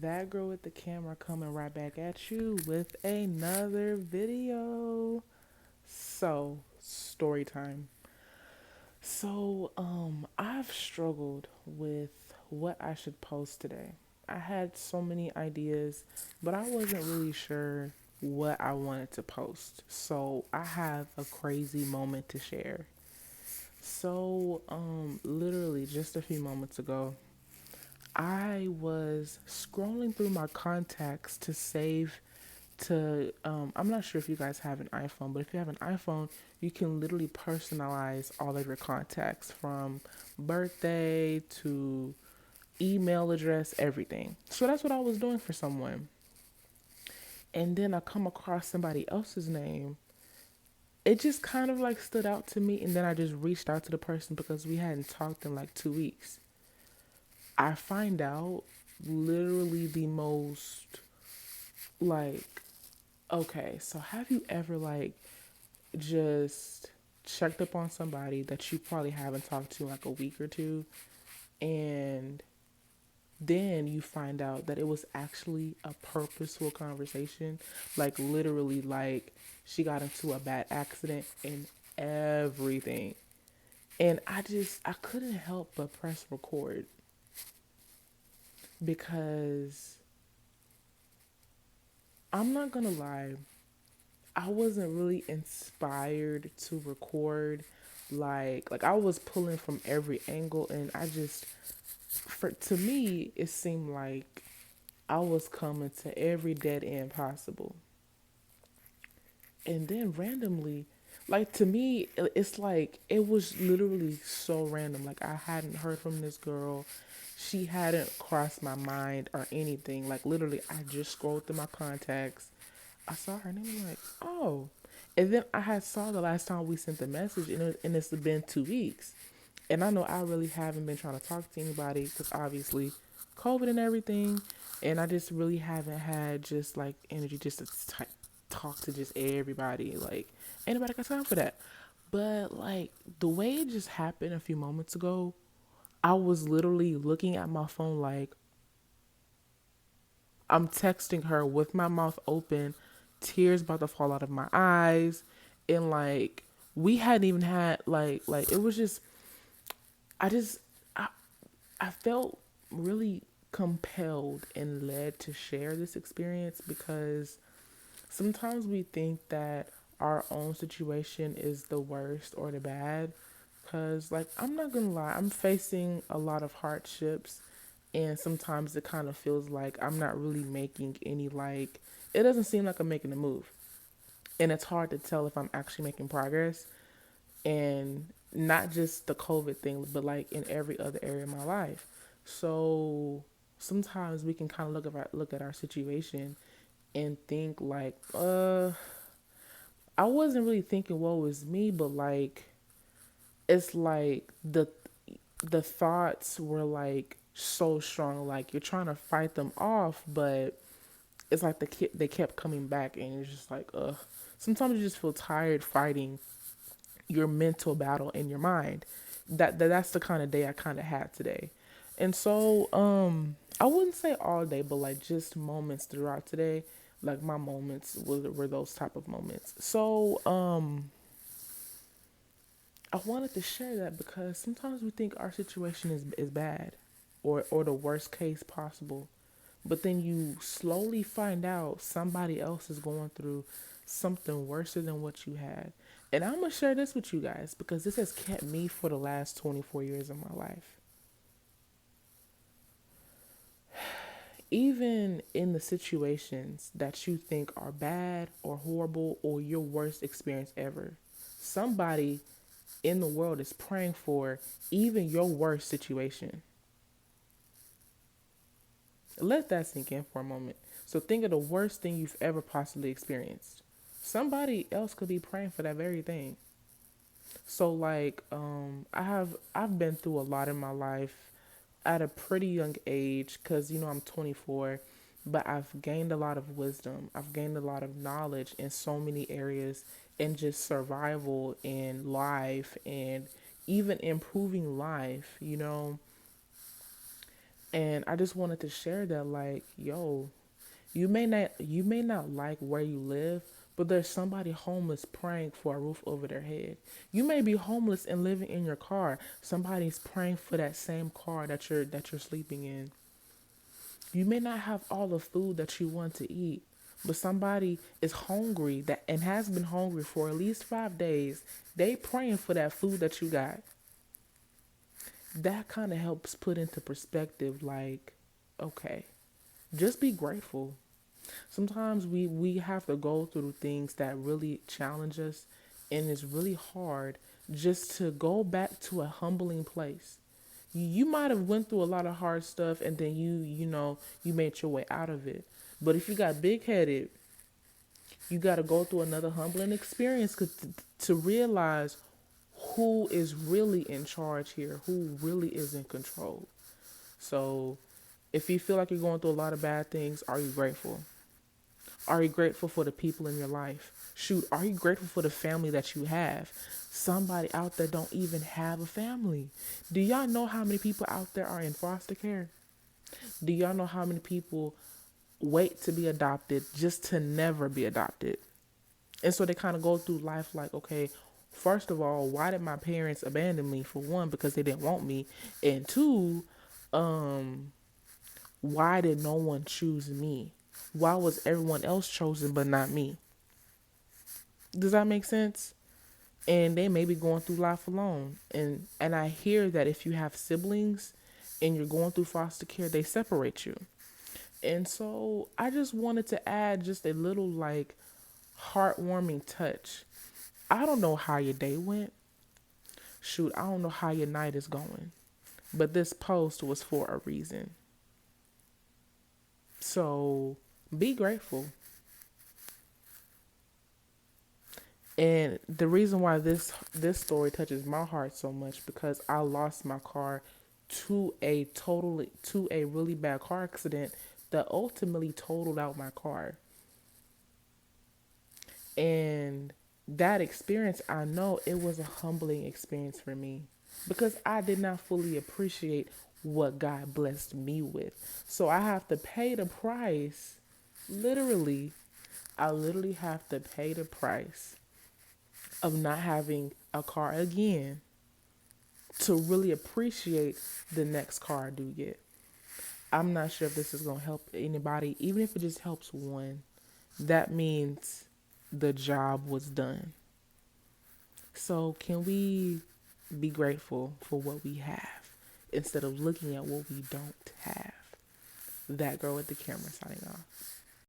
That girl with the camera coming right back at you with another video. Story time. I've struggled with what I should post today. I had so many ideas, but I wasn't really sure what I wanted to post. So, I have a crazy moment to share. Literally just a few moments ago, I was scrolling through my contacts to save to I'm not sure if you guys have an iPhone, but if you have an iPhone, you can literally personalize all of your contacts from birthday to email address, everything. So that's what I was doing for someone. And then I come across somebody else's name. It just kind of like stood out to me, and then I just reached out to the person because we hadn't talked in like 2 weeks. I find out literally the most like, okay, so have you ever like just checked up on somebody that you probably haven't talked to in like a week or two, and then you find out that it was actually a purposeful conversation? Like, literally, like she got into a bad accident and everything. And I couldn't help but press record because I'm not gonna lie, I wasn't really inspired to record. Like I was pulling from every angle, and I just, for to me it seemed like I was coming to every dead end possible. And then randomly, like to me it's like it was literally so random. Like I hadn't heard from this girl. She hadn't crossed my mind or anything. Like literally I just scrolled through my contacts. I saw her name. I'm like, oh. And then I had saw the last time we sent the message, and it's been 2 weeks. And I know I really haven't been trying to talk to anybody because obviously COVID and everything. And I just really haven't had just like energy just to talk to just everybody. Like, anybody got time for that. But like the way it just happened a few moments ago, I was literally looking at my phone like I'm texting her with my mouth open, tears about to fall out of my eyes, and like we hadn't even had like it was just I just I I felt really compelled and led to share this experience because sometimes we think that our own situation is the worst or the bad. Because, like, I'm not gonna lie, I'm facing a lot of hardships, and sometimes it kind of feels like I'm not really making any, like, it doesn't seem like I'm making a move. And it's hard to tell if I'm actually making progress, and not just the COVID thing, but like in every other area of my life. So sometimes we can kind of look at our situation and think like, I wasn't really thinking what was me, but like it's like the thoughts were like so strong, like you're trying to fight them off, but it's like they kept coming back, and you're just like, ugh. Sometimes you just feel tired fighting your mental battle in your mind. That's the kind of day I kind of had today. And I wouldn't say all day, but like just moments throughout today, like my moments were those type of moments. I wanted to share that because sometimes we think our situation is bad, or the worst case possible, but then you slowly find out somebody else is going through something worse than what you had. And I'm gonna share this with you guys because this has kept me for the last 24 years of my life. Even in the situations that you think are bad or horrible or your worst experience ever, somebody in the world is praying for even your worst situation. Let that sink in for a moment. So think of the worst thing you've ever possibly experienced. Somebody else could be praying for that very thing. So like I've been through a lot in my life at a pretty young age cuz I'm 24, but I've gained a lot of wisdom. I've gained a lot of knowledge in so many areas, in just survival and life and even improving life. And I just wanted to share that, like, yo, you may not like where you live, but there's somebody homeless praying for a roof over their head. You may be homeless and living in your car. Somebody's praying for that same car that you're sleeping in. You may not have all the food that you want to eat, but somebody is hungry that and has been hungry for at least 5 days. They praying for that food that you got. That kind of helps put into perspective, like, okay, just be grateful. Sometimes we have to go through things that really challenge us, and it's really hard just to go back to a humbling place. You might have went through a lot of hard stuff, and then you made your way out of it. But if you got big headed, you got to go through another humbling experience to realize who is really in charge here, who really is in control. So if you feel like you're going through a lot of bad things, are you grateful? Are you grateful for the people in your life? Shoot, are you grateful for the family that you have? Somebody out there don't even have a family. Do y'all know how many people out there are in foster care? Do y'all know how many people wait to be adopted just to never be adopted? And so they kind of go through life like, okay, first of all, why did my parents abandon me? For one, because they didn't want me. And two, um, why did no one choose me? Why was everyone else chosen but not me? Does that make sense? And they may be going through life alone. And I hear that if you have siblings and you're going through foster care, they separate you. And so I just wanted to add just a little like heartwarming touch. I don't know how your day went. Shoot, I don't know how your night is going. But this post was for a reason. So be grateful. And the reason why this story touches my heart so much because I lost my car to a really bad car accident that ultimately totaled out my car. And that experience, I know it was a humbling experience for me because I did not fully appreciate what God blessed me with. So I have to pay the price. Literally, I literally have to pay the price of not having a car again to really appreciate the next car I do get. I'm not sure if this is going to help anybody, even if it just helps one. That means the job was done. So, can we be grateful for what we have instead of looking at what we don't have? That girl with the camera signing off.